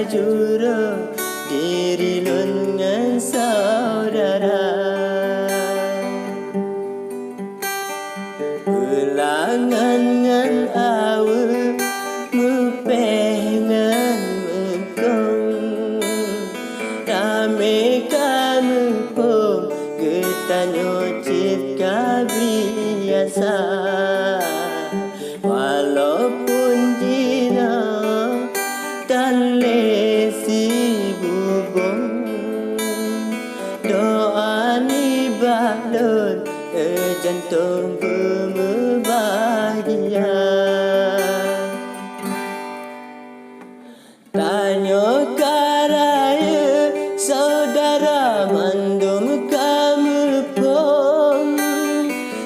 juru diri lun ngan saudara ulangan ngan awe mepeh ngan mekong ramekan mempom getanyo cipta biasa walaupun jina dan lesi bubong doa ni balon jantung berbahagia tanyo karaya saudara mandum kamu pom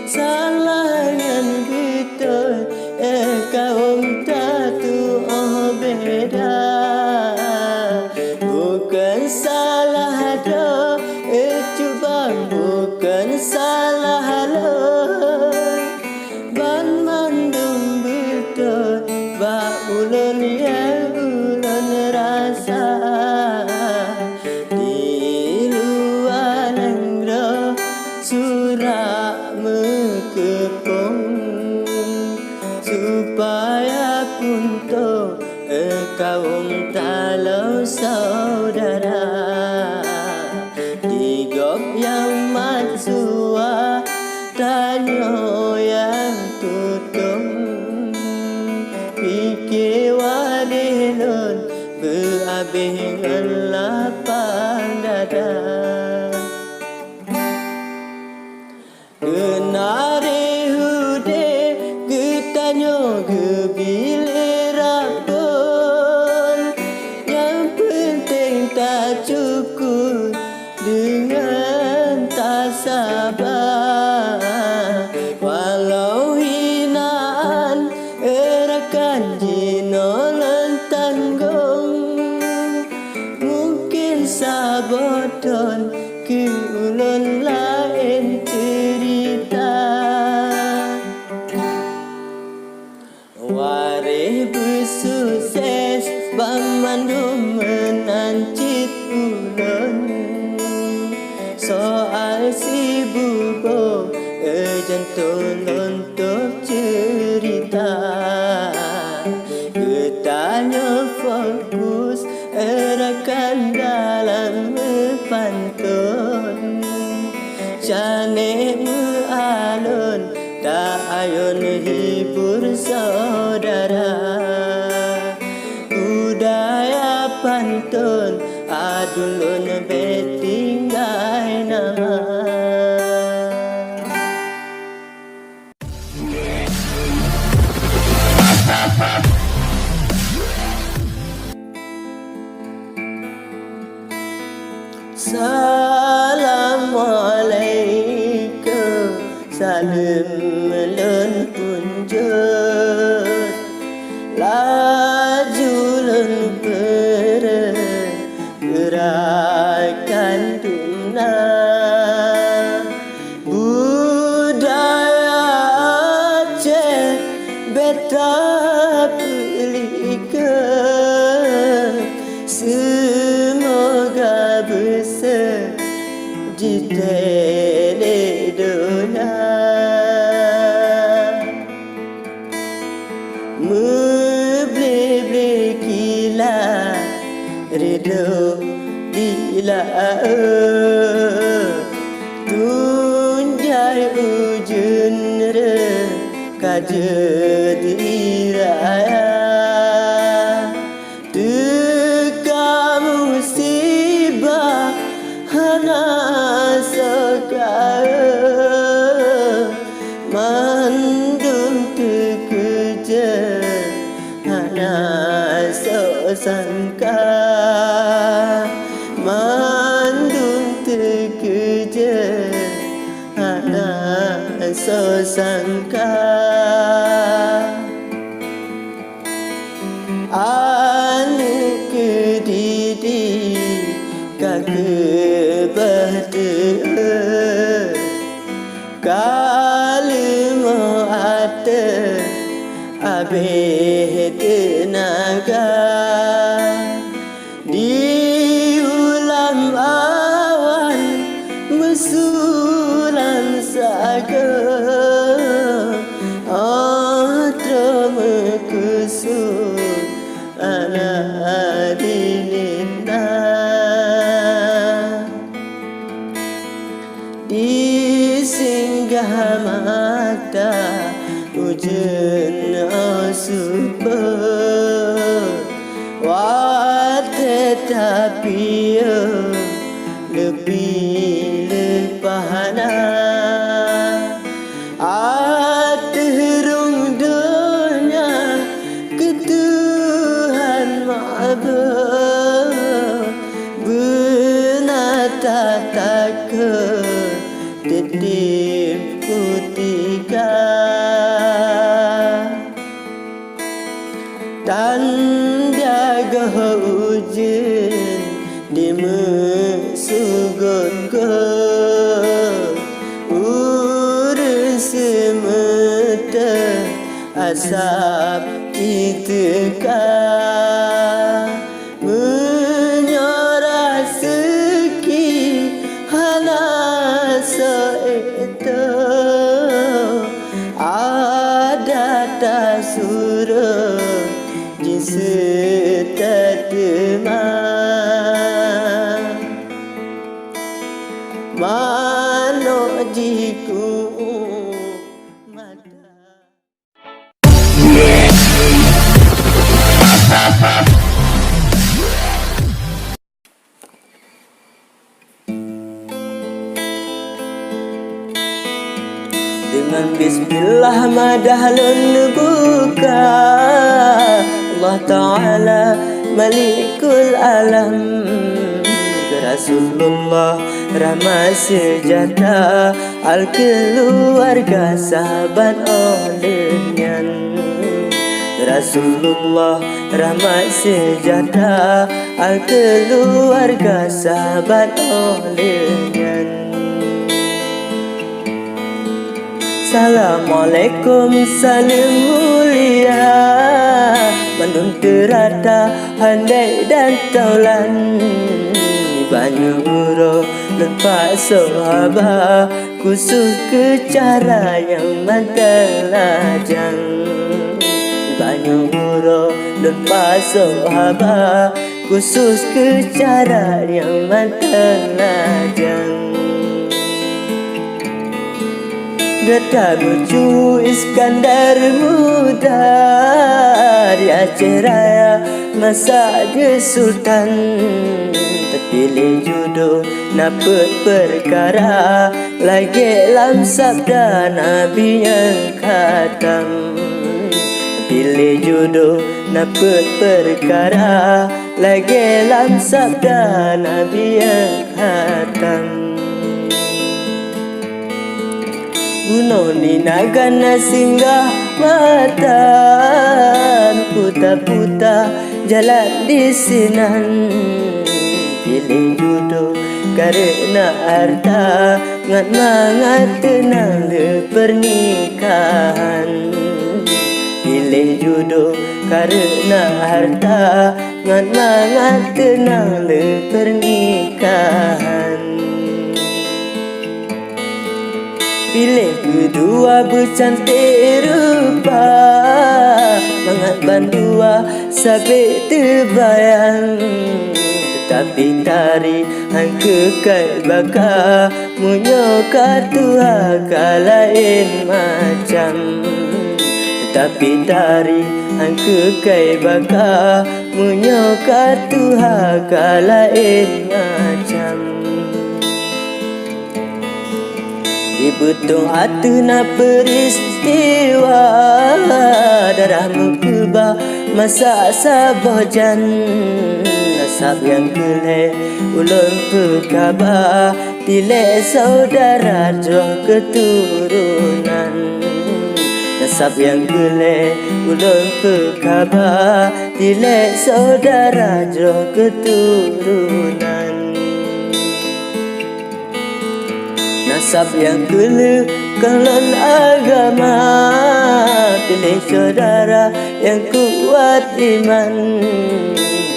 salangan betul kaum tatu beda bukan salah do cubang bukan salah lo ban mandum betul ba ulun yang ulun rasa di luar negro surat mekepong supaya punto kaum talau saudara digop yang matsua tanyo yang tutung pikir wadilun beabih lapang dada kenari hude getanyo gebilir rapun yang penting tak cukup dengan tak sabar walau hinaan erakan jino lentanggung mungkin saboton ke ulun lain cerita warih bersukses bamandum menancit ulun soal si bubo jantung untuk cerita getanya fokus erakan dalam pantun cane alun tak ayun hibur saudara budaya pantun adulun betinggai nama Assalamualaikum salam melun punjut laju lun gerakan tuna budaya Aceh beta pelika semoga besar di dunia meble-ble kila redo bila tunjai ujun re kajedi raya teka musibah hana sekara mandum terkejar hana sangka mandum terkejar hana sangka ane kedidi kagak berdoa kalimo ate abeh tenaga tetapi lebih lepahana terung dunia ke Tuhan ma'bud benata takut tetip kutika tanda gaujen di mesugun urus semeta asap citeka menyorak seki halasa itu ada tak suruh setatema mano jiku mata dengan bismillah madahlun buka Allah Ta'ala Malikul Alam Rasulullah Rahmat sejata Al-keluarga sahabat olehnya Rasulullah Rahmat sejata Al-keluarga sahabat olehnya Assalamualaikum salam mulia Mandun terata handai dan taulan Banyak huruf lepas sahabat Khusus ke cara yang mantelajang Banyak huruf lepas sahabat Khusus ke cara yang mantelajang Geta lucu Iskandar muda di Aceh Raya masa dia sultan terpilih jodoh dapat perkara lagi dalam sabda Nabi yang khatam terpilih jodoh dapat perkara lagi dalam sabda Nabi yang khatam Gunung di nagana singgah mata Puta-puta jalan di sinan Pilih jodoh karena harta Ngat mangat tenang le pernikahan Pilih jodoh karena harta Ngat mangat tenang le pernikahan Pilih kedua bercantik rupa Mangat bandua sampai terbayang Tetapi tari hang kekal baka Munyoka Tuhan lain macam Tetapi tari hang kekal baka Munyoka Tuhan lain macam Di betung hati na peristiwa Darah mengubah masa sabajan Nasab yang kelih ulun perkabah Tilek saudara joh keturunan Nasab yang kelih ulun perkabah Tilek saudara joh keturunan Nasab yang kelih kalon agama Pilih saudara yang kuat iman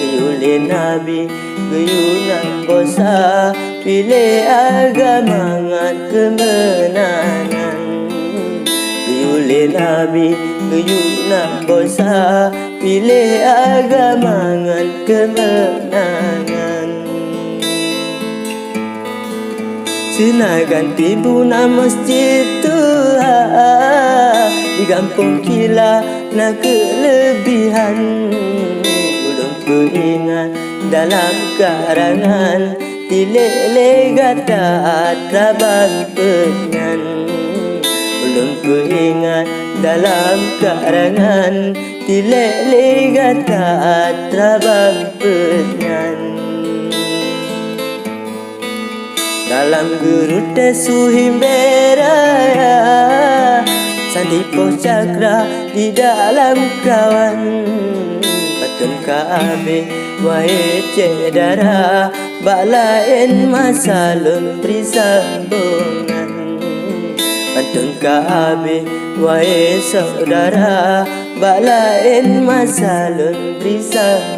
Gayulin Nabi, gayunan bosa Pilih agama ngan kemenangan Gayulin Nabi, gayunan bosa Pilih agama ngan kemenangan Senagan tibuna masjid Tuhan Di kampung kila na kelebihan Ulun ku ingat dalam karangan Tilele gata trabang penyan. Belum ku ingat dalam karangan Tilele gata trabang penyan. Dalam guru tesu himberaya Sandipo cakra di dalam kawan. Patun kabe wae cedara balain masalun berisambungan. Patun kabe wae saudara balain masalun berisambungan.